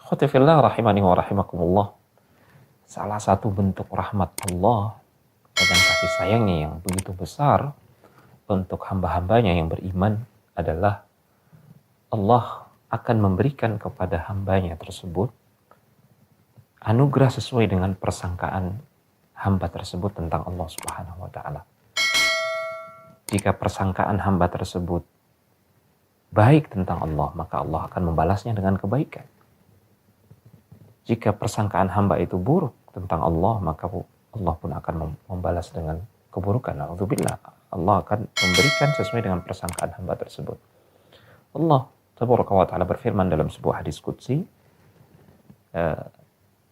Khotifillah rahimani wa rahimakumullah. Salah satu bentuk rahmat Allah dan kasih sayangnya yang begitu besar untuk hamba-hambanya yang beriman adalah Allah akan memberikan kepada hambanya tersebut anugerah sesuai dengan persangkaan hamba tersebut tentang Allah Subhanahu wa Ta'ala. Jika persangkaan hamba tersebut baik tentang Allah, maka Allah akan membalasnya dengan kebaikan. Jika persangkaan hamba itu buruk tentang Allah, maka Allah pun akan membalas dengan keburukan. Alhamdulillah, Allah akan memberikan sesuai dengan persangkaan hamba tersebut. Allah Tabaraka wa Ta'ala berfirman dalam sebuah hadis qudsi,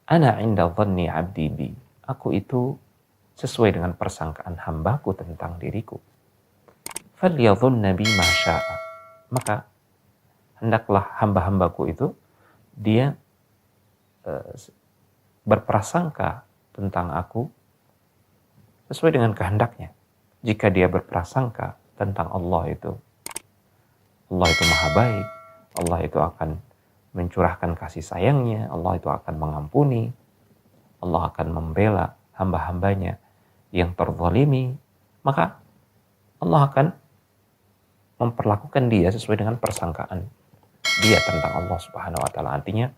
Ana inda dhanni abdi bi. Aku itu sesuai dengan persangkaan hambaku tentang diriku. Falyadhunna bi ma syaa. Maka hendaklah hamba-hambaku itu dia berprasangka tentang aku sesuai dengan kehendaknya. Jika dia berprasangka tentang Allah itu maha baik, Allah itu akan mencurahkan kasih sayangnya, Allah itu akan mengampuni, Allah akan membela hamba-hambanya yang terzalimi, maka Allah akan memperlakukan dia sesuai dengan persangkaan dia tentang Allah Subhanahu wa Ta'ala. Artinya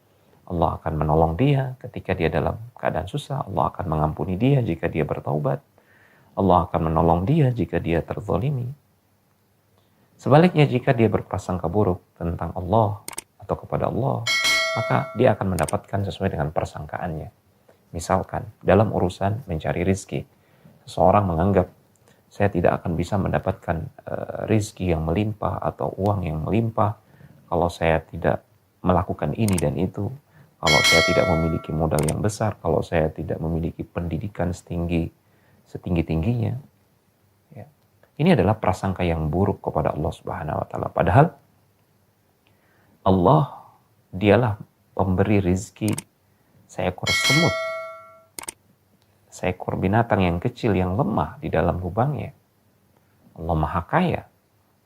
Allah akan menolong dia ketika dia dalam keadaan susah, Allah akan mengampuni dia jika dia bertaubat, Allah akan menolong dia jika dia terzalimi. Sebaliknya, jika dia berprasangka buruk tentang Allah atau kepada Allah, maka dia akan mendapatkan sesuai dengan persangkaannya. Misalkan dalam urusan mencari rizki, seseorang menganggap saya tidak akan bisa mendapatkan rizki yang melimpah atau uang yang melimpah kalau saya tidak melakukan ini dan itu, kalau saya tidak memiliki modal yang besar, kalau saya tidak memiliki pendidikan setinggi-tingginya. Ya. Ini adalah prasangka yang buruk kepada Allah Subhanahu wa Ta'ala. Padahal Allah dialah pemberi rizki seekor semut, seekor binatang yang kecil yang lemah di dalam lubangnya. Allah maha kaya,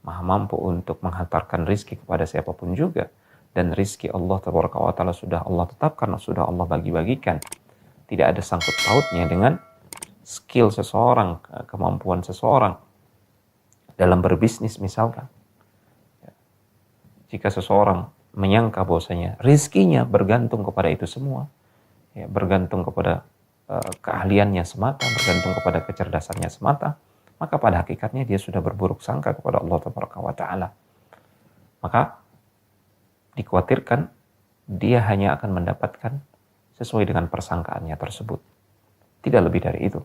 maha mampu untuk menghantarkan rizki kepada siapapun juga. Dan rizki Allah Tabaraka wa Ta'ala sudah Allah tetapkan, sudah Allah bagi-bagikan. Tidak ada sangkut pautnya dengan skill seseorang, kemampuan seseorang dalam berbisnis misalkan. Jika seseorang menyangka bahwasanya rizkinya bergantung kepada itu semua, ya, bergantung kepada keahliannya semata, bergantung kepada kecerdasannya semata, maka pada hakikatnya dia sudah berburuk sangka kepada Allah Tabaraka wa Ta'ala. Maka dikhawatirkan dia hanya akan mendapatkan sesuai dengan persangkaannya tersebut. Tidak lebih dari itu.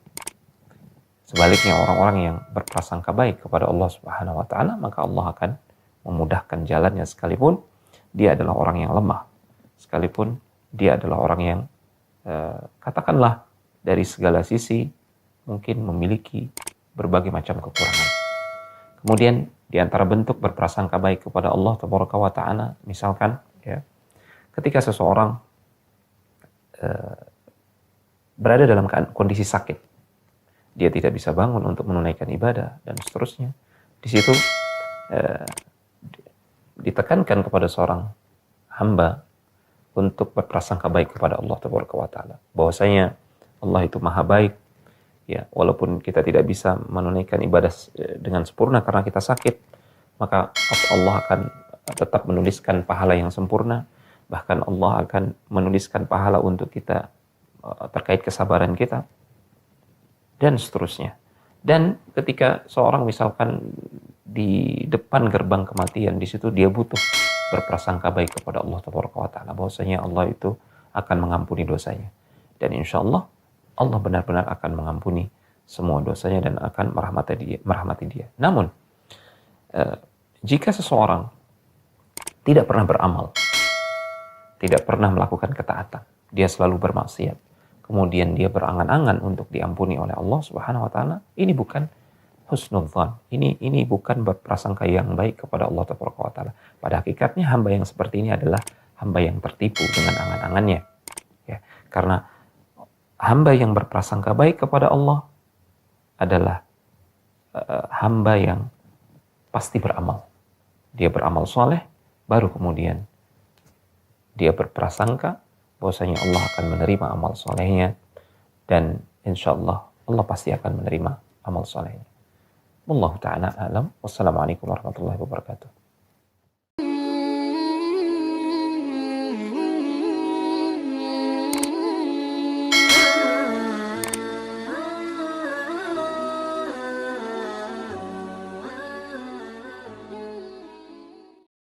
Sebaliknya, orang-orang yang berprasangka baik kepada Allah Subhanahu wa Ta'ala, maka Allah akan memudahkan jalannya sekalipun dia adalah orang yang lemah, sekalipun dia adalah orang yang katakanlah dari segala sisi mungkin memiliki berbagai macam kekurangan. Kemudian di antara bentuk berprasangka baik kepada Allah Tabaraka wa Ta'ala, misalkan ya, ketika seseorang berada dalam kondisi sakit, dia tidak bisa bangun untuk menunaikan ibadah dan seterusnya, di situ ditekankan kepada seorang hamba untuk berprasangka baik kepada Allah Tabaraka wa Ta'ala, bahwasanya Allah itu maha baik. Ya, walaupun kita tidak bisa menunaikan ibadah dengan sempurna karena kita sakit, maka Allah akan tetap menuliskan pahala yang sempurna. Bahkan Allah akan menuliskan pahala untuk kita terkait kesabaran kita, dan seterusnya. Dan ketika seorang misalkan di depan gerbang kematian, di situ dia butuh berprasangka baik kepada Allah Taala, bahwasanya Allah itu akan mengampuni dosanya. Dan insya Allah Allah benar-benar akan mengampuni semua dosanya dan akan merahmati dia. Namun, jika seseorang tidak pernah beramal, tidak pernah melakukan ketaatan, dia selalu bermaksiat, kemudian dia berangan-angan untuk diampuni oleh Allah Subhanahu wa Ta'ala, ini bukan husnudzan, ini bukan berprasangka yang baik kepada Allah Ta'ala. Pada hakikatnya hamba yang seperti ini adalah hamba yang tertipu dengan angan-angannya. Ya, karena hamba yang berprasangka baik kepada Allah adalah hamba yang pasti beramal. Dia beramal soleh, baru kemudian dia berprasangka bahwasanya Allah akan menerima amal solehnya, dan insya Allah Allah pasti akan menerima amal solehnya. Wallahu ta'ala alam. Wassalamualaikum warahmatullahi wabarakatuh.